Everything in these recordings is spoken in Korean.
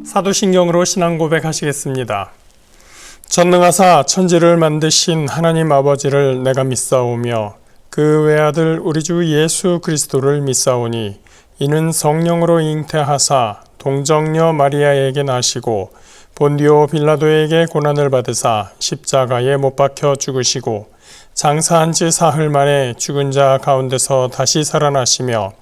사도신경으로 신앙 고백하시겠습니다. 전능하사 천지를 만드신 하나님 아버지를 내가 믿사오며 그 외아들 우리 주 예수 그리스도를 믿사오니 이는 성령으로 잉태하사 동정녀 마리아에게 나시고 본디오 빌라도에게 고난을 받으사 십자가에 못 박혀 죽으시고 장사한 지 사흘 만에 죽은 자 가운데서 다시 살아나시며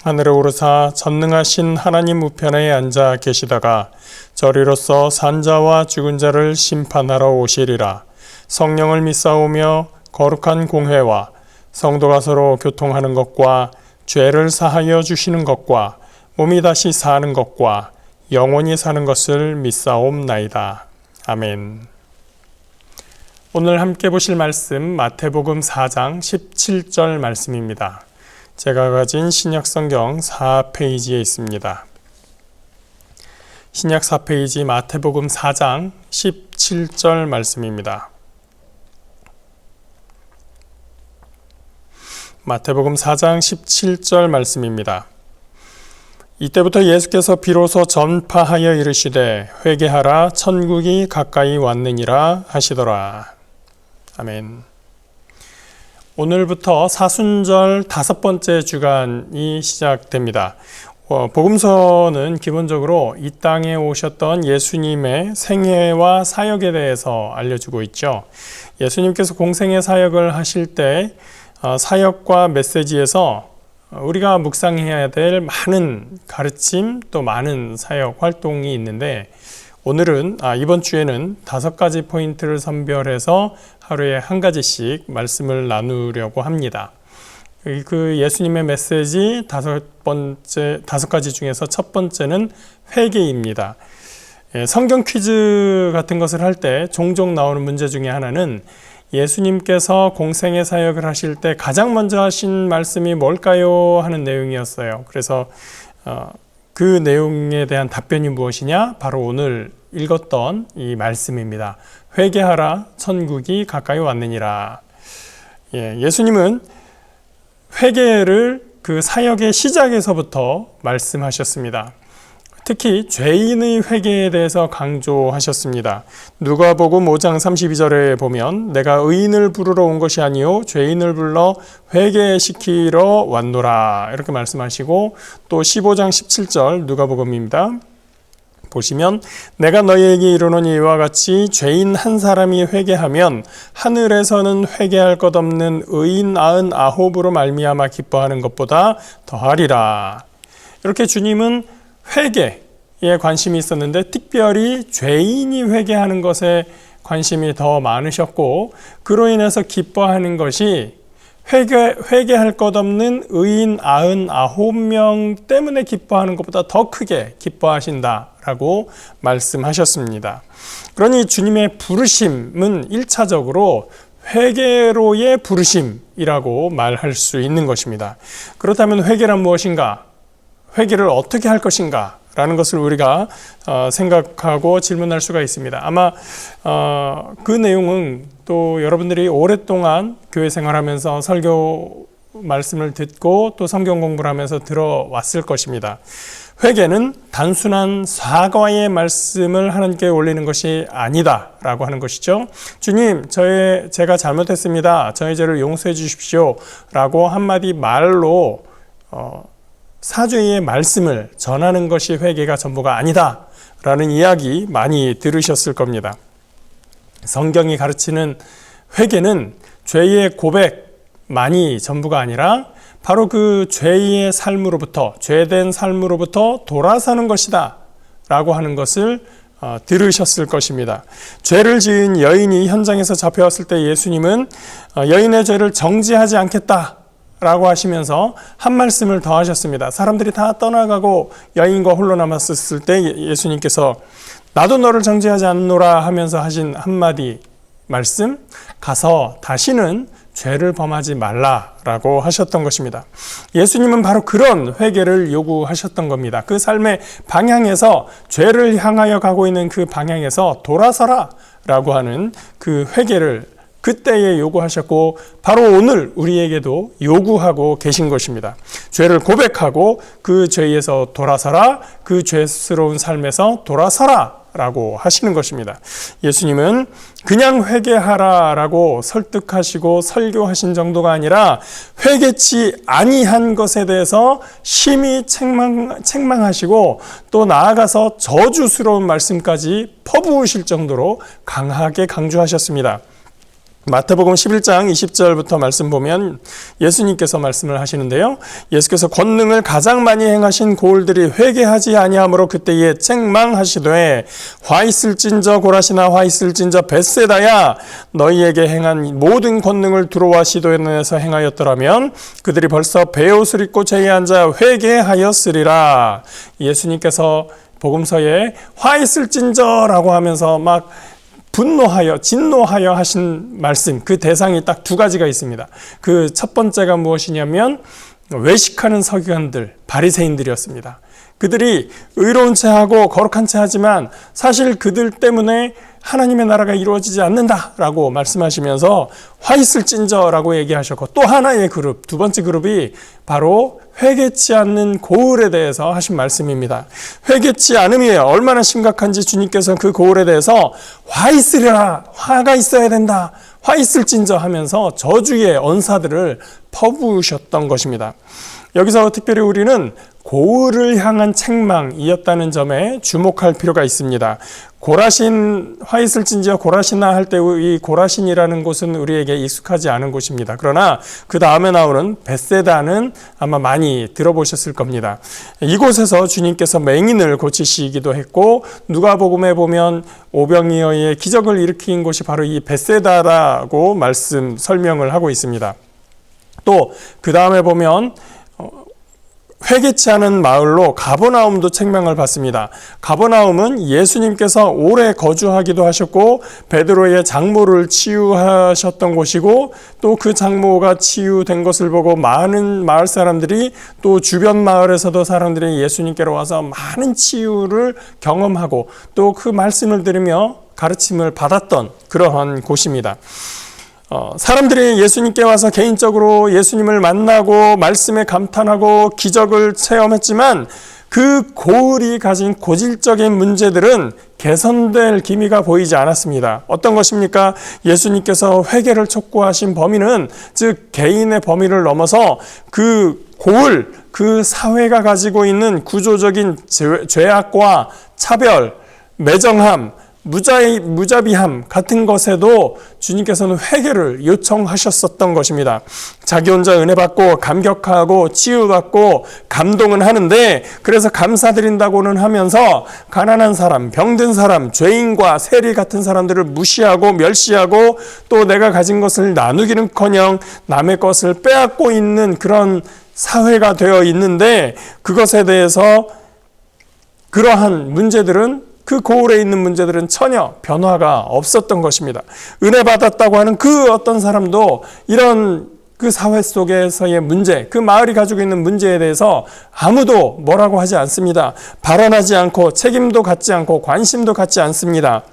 하늘에 오르사 전능하신 하나님 우편에 앉아 계시다가 저리로서 산자와 죽은 자를 심판하러 오시리라. 성령을 믿사오며 거룩한 공회와 성도가 서로 교통하는 것과 죄를 사하여 주시는 것과 몸이 다시 사는 것과 영원히 사는 것을 믿사옵나이다. 아멘. 오늘 함께 보실 말씀 마태복음 4장 17절 말씀입니다. 제가 가진 신약성경 4페이지에 있습니다. 신약 4페이지 마태복음 4장 17절 말씀입니다. 마태복음 4장 17절 말씀입니다. 이때부터 예수께서 비로소 전파하여 이르시되 회개하라 천국이 가까이 왔느니라 하시더라. 아멘. 오늘부터 사순절 5번째 주간이 시작됩니다. 복음서는 기본적으로 이 땅에 오셨던 예수님의 생애와 사역에 대해서 알려주고 있죠. 예수님께서 공생애 사역을 하실 때 사역과 메시지에서 우리가 묵상해야 될 많은 가르침 또 많은 사역 활동이 있는데 오늘은 이번 주에는 5가지 포인트를 선별해서 하루에 한 가지씩 말씀을 나누려고 합니다. 그 예수님의 메시지 5가지 중에서 첫 번째는 회개입니다. 성경 퀴즈 같은 것을 할 때 종종 나오는 문제 중에 하나는 예수님께서 공생애 사역을 하실 때 가장 먼저 하신 말씀이 뭘까요? 하는 내용이었어요. 그래서 그 내용에 대한 답변이 무엇이냐? 바로 오늘 읽었던 이 말씀입니다. 회개하라 천국이 가까이 왔느니라. 예수님은 회개를 그 사역의 시작에서부터 말씀하셨습니다. 특히 죄인의 회개에 대해서 강조하셨습니다. 누가복음 5장 32절에 보면 내가 의인을 부르러 온 것이 아니요 죄인을 불러 회개시키러 왔노라 이렇게 말씀하시고 또 15장 17절 누가복음입니다. 보시면 내가 너희에게 이르노니 이와 같이 죄인 한 사람이 회개하면 하늘에서는 회개할 것 없는 의인 99으로 말미암아 기뻐하는 것보다 더하리라. 이렇게 주님은 회개에 관심이 있었는데 특별히 죄인이 회개하는 것에 관심이 더 많으셨고 그로 인해서 기뻐하는 것이 회개할 것 없는 의인 99명 때문에 기뻐하는 것보다 더 크게 기뻐하신다라고 말씀하셨습니다. 그러니 주님의 부르심은 1차적으로 회개로의 부르심이라고 말할 수 있는 것입니다. 그렇다면 회개란 무엇인가? 회개를 어떻게 할 것인가? 라는 것을 우리가 생각하고 질문할 수가 있습니다. 아마 그 내용은 또 여러분들이 오랫동안 교회 생활하면서 설교 말씀을 듣고 또 성경 공부를 하면서 들어왔을 것입니다. 회개는 단순한 사과의 말씀을 하나님께 올리는 것이 아니다 라고 하는 것이죠. 주님, 제가 잘못했습니다. 저의 죄를 용서해 주십시오 라고 한마디 말로 사죄의 말씀을 전하는 것이 회개가 전부가 아니다 라는 이야기 많이 들으셨을 겁니다. 성경이 가르치는 회개는 죄의 고백만이 전부가 아니라 바로 그 죄의 삶으로부터 죄된 삶으로부터 돌아서는 것이다 라고 하는 것을 들으셨을 것입니다. 죄를 지은 여인이 현장에서 잡혀왔을 때 예수님은 여인의 죄를 정지하지 않겠다 라고 하시면서 한 말씀을 더 하셨습니다. 사람들이 다 떠나가고 여인과 홀로 남았을 때 예수님께서 나도 너를 정죄하지 않노라 하면서 하신 한마디 말씀, 가서 다시는 죄를 범하지 말라라고 하셨던 것입니다. 예수님은 바로 그런 회개를 요구하셨던 겁니다. 그 삶의 방향에서 죄를 향하여 가고 있는 그 방향에서 돌아서라 라고 하는 그 회개를 그때에 요구하셨고 바로 오늘 우리에게도 요구하고 계신 것입니다. 죄를 고백하고 그 죄에서 돌아서라, 그 죄스러운 삶에서 돌아서라 라고 하시는 것입니다. 예수님은 그냥 회개하라 라고 설득하시고 설교하신 정도가 아니라 회개치 아니한 것에 대해서 심히 책망하시고 또 나아가서 저주스러운 말씀까지 퍼부으실 정도로 강하게 강조하셨습니다. 마태복음 11장 20절부터 말씀 보면 예수님께서 말씀을 하시는데요. 예수께서 권능을 가장 많이 행하신 고을들이 회개하지 아니하므로 그때에 책망하시되 화 있을진저 고라시나 화 있을진저 벳세다야 너희에게 행한 모든 권능을 두로와 시도에서 행하였더라면 그들이 벌써 베옷을 입고 제에 앉아 회개하였으리라. 예수님께서 복음서에 화 있을진저라고 하면서 막 분노하여 진노하여 하신 말씀, 그 대상이 딱 두 가지가 있습니다. 그 첫 번째가 무엇이냐면 외식하는 서기관들, 바리새인들이었습니다. 그들이 의로운 체하고 거룩한 체하지만 사실 그들 때문에 하나님의 나라가 이루어지지 않는다라고 말씀하시면서 화 있을진저라고 얘기하셨고, 또 하나의 그룹, 두 번째 그룹이 바로 회개치 않는 고을에 대해서 하신 말씀입니다. 회개치 않음이 얼마나 심각한지 주님께서 그 고을에 대해서 화 있으리라, 화가 있어야 된다, 화 있을진저 하면서 저주의 언사들을 퍼부으셨던 것입니다. 여기서 특별히 우리는 고을을 향한 책망이었다는 점에 주목할 필요가 있습니다. 고라신, 화 있을진저 고라시나 할 때 이 고라신이라는 곳은 우리에게 익숙하지 않은 곳입니다. 그러나 그 다음에 나오는 벳세다는 아마 많이 들어보셨을 겁니다. 이곳에서 주님께서 맹인을 고치시기도 했고, 누가복음에 보면 오병이어의 기적을 일으킨 곳이 바로 이 벳세다라고 설명을 하고 있습니다. 또 그 다음에 보면 회개치 않은 마을로 가버나움도 책망을 받습니다. 가버나움은 예수님께서 오래 거주하기도 하셨고 베드로의 장모를 치유하셨던 곳이고, 또 그 장모가 치유된 것을 보고 많은 마을 사람들이, 또 주변 마을에서도 사람들이 예수님께로 와서 많은 치유를 경험하고 또 그 말씀을 들으며 가르침을 받았던 그러한 곳입니다. 사람들이 예수님께 와서 개인적으로 예수님을 만나고 말씀에 감탄하고 기적을 체험했지만 그 고을이 가진 고질적인 문제들은 개선될 기미가 보이지 않았습니다. 어떤 것입니까? 예수님께서 회개를 촉구하신 범위는, 즉 개인의 범위를 넘어서 그 고을, 그 사회가 가지고 있는 구조적인 죄악과 차별, 매정함, 무자비함 같은 것에도 주님께서는 회개를 요청하셨었던 것입니다. 자기 혼자 은혜 받고 감격하고 치유받고 감동은 하는데, 그래서 감사드린다고는 하면서 가난한 사람, 병든 사람, 죄인과 세리 같은 사람들을 무시하고 멸시하고 또 내가 가진 것을 나누기는커녕 남의 것을 빼앗고 있는 그런 사회가 되어 있는데, 그것에 대해서 그러한 문제들은, 그 고을에 있는 문제들은 전혀 변화가 없었던 것입니다. 은혜 받았다고 하는 그 어떤 사람도 이런 그 사회 속에서의 문제, 그 마을이 가지고 있는 문제에 대해서 아무도 뭐라고 하지 않습니다. 발언하지 않고 책임도 갖지 않고 관심도 갖지 않습니다.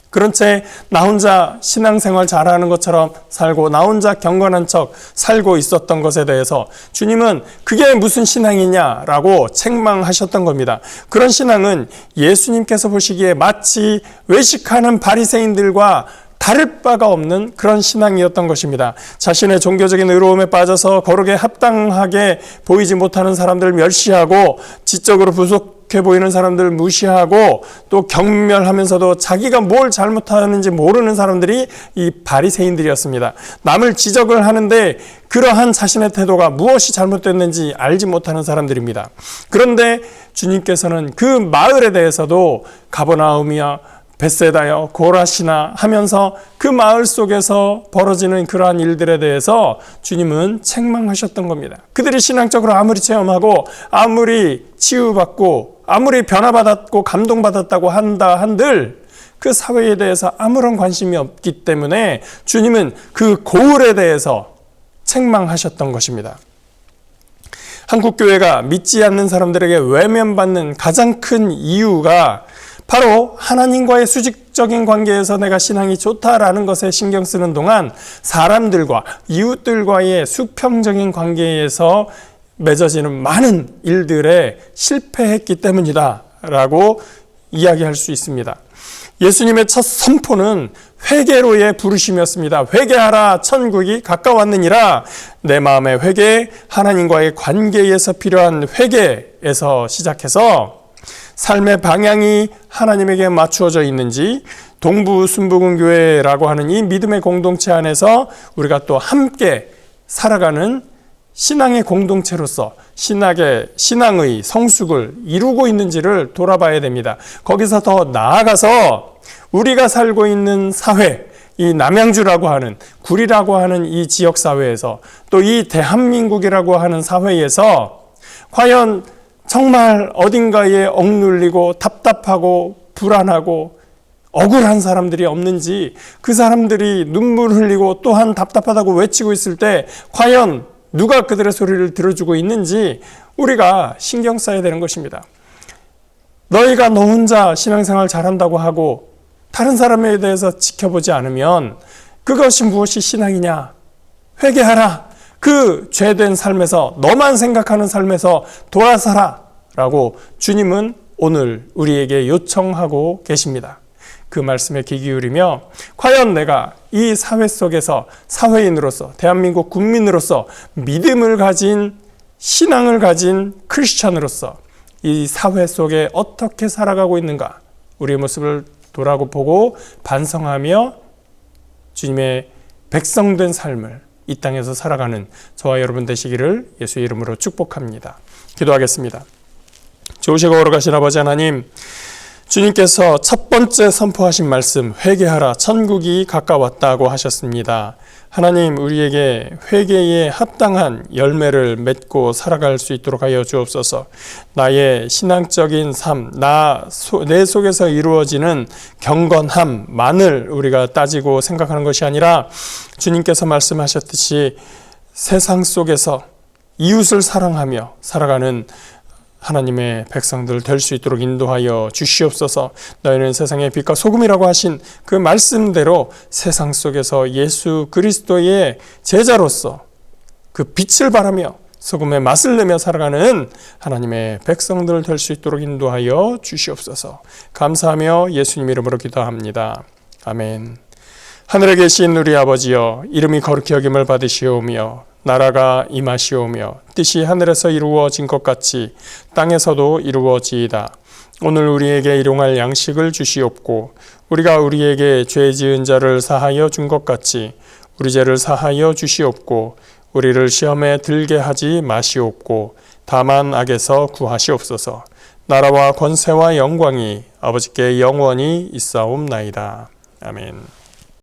그런 채 나 혼자 신앙생활 잘하는 것처럼 살고 나 혼자 경건한 척 살고 있었던 것에 대해서 주님은 그게 무슨 신앙이냐라고 책망하셨던 겁니다. 그런 신앙은 예수님께서 보시기에 마치 외식하는 바리새인들과 다를 바가 없는 그런 신앙이었던 것입니다. 자신의 종교적인 의로움에 빠져서 거룩에 합당하게 보이지 못하는 사람들을 멸시하고 지적으로 부족해 보이는 사람들을 무시하고 또 경멸하면서도 자기가 뭘 잘못하는지 모르는 사람들이 이 바리새인들이었습니다. 남을 지적을 하는데 그러한 자신의 태도가 무엇이 잘못됐는지 알지 못하는 사람들입니다. 그런데 주님께서는 그 마을에 대해서도 가버나움이야 벳세다여 고라시나 하면서 그 마을 속에서 벌어지는 그러한 일들에 대해서 주님은 책망하셨던 겁니다. 그들이 신앙적으로 아무리 체험하고 아무리 치유받고 아무리 변화받았고 감동받았다고 한다 한들 그 사회에 대해서 아무런 관심이 없기 때문에 주님은 그 고을에 대해서 책망하셨던 것입니다. 한국교회가 믿지 않는 사람들에게 외면받는 가장 큰 이유가 바로 하나님과의 수직적인 관계에서 내가 신앙이 좋다라는 것에 신경 쓰는 동안 사람들과 이웃들과의 수평적인 관계에서 맺어지는 많은 일들에 실패했기 때문이다 라고 이야기할 수 있습니다. 예수님의 첫 선포는 회개로의 부르심이었습니다. 회개하라, 천국이 가까웠느니라. 내 마음의 회개, 하나님과의 관계에서 필요한 회개에서 시작해서 삶의 방향이 하나님에게 맞추어져 있는지, 동부 순복음교회라고 하는 이 믿음의 공동체 안에서 우리가 또 함께 살아가는 신앙의 공동체로서 신앙의 성숙을 이루고 있는지를 돌아봐야 됩니다. 거기서 더 나아가서 우리가 살고 있는 사회, 이 남양주라고 하는, 구리라고 하는 이 지역사회에서, 또 이 대한민국이라고 하는 사회에서 과연 정말 어딘가에 억눌리고 답답하고 불안하고 억울한 사람들이 없는지, 그 사람들이 눈물 흘리고 또한 답답하다고 외치고 있을 때 과연 누가 그들의 소리를 들어주고 있는지 우리가 신경 써야 되는 것입니다. 너희가 너 혼자 신앙생활 잘한다고 하고 다른 사람에 대해서 지켜보지 않으면 그것이 무엇이 신앙이냐? 회개하라. 그 죄된 삶에서, 너만 생각하는 삶에서 돌아서라 라고 주님은 오늘 우리에게 요청하고 계십니다. 그 말씀에 귀 기울이며 과연 내가 이 사회 속에서 사회인으로서, 대한민국 국민으로서 믿음을 가진, 신앙을 가진 크리스천으로서 이 사회 속에 어떻게 살아가고 있는가, 우리의 모습을 돌아보고 반성하며 주님의 백성된 삶을 이 땅에서 살아가는 저와 여러분 되시기를 예수의 이름으로 축복합니다. 기도하겠습니다. 좋으시고 걸어가신 아버지 하나님, 주님께서 첫 번째 선포하신 말씀, 회개하라, 천국이 가까웠다고 하셨습니다. 하나님, 우리에게 회개에 합당한 열매를 맺고 살아갈 수 있도록 하여 주옵소서. 나의 신앙적인 삶, 내 속에서 이루어지는 경건함만을 우리가 따지고 생각하는 것이 아니라 주님께서 말씀하셨듯이 세상 속에서 이웃을 사랑하며 살아가는 하나님의 백성들 될 수 있도록 인도하여 주시옵소서. 너희는 세상의 빛과 소금이라고 하신 그 말씀대로 세상 속에서 예수 그리스도의 제자로서 그 빛을 발하며 소금의 맛을 내며 살아가는 하나님의 백성들 될 수 있도록 인도하여 주시옵소서. 감사하며 예수님 이름으로 기도합니다. 아멘. 하늘에 계신 우리 아버지여, 이름이 거룩히 여김을 받으시오며 나라가 임하시오며 뜻이 하늘에서 이루어진 것 같이 땅에서도 이루어지이다. 오늘 우리에게 일용할 양식을 주시옵고 우리가 우리에게 죄 지은 자를 사하여 준 것 같이 우리 죄를 사하여 주시옵고 우리를 시험에 들게 하지 마시옵고 다만 악에서 구하시옵소서. 나라와 권세와 영광이 아버지께 영원히 있사옵나이다. 아멘.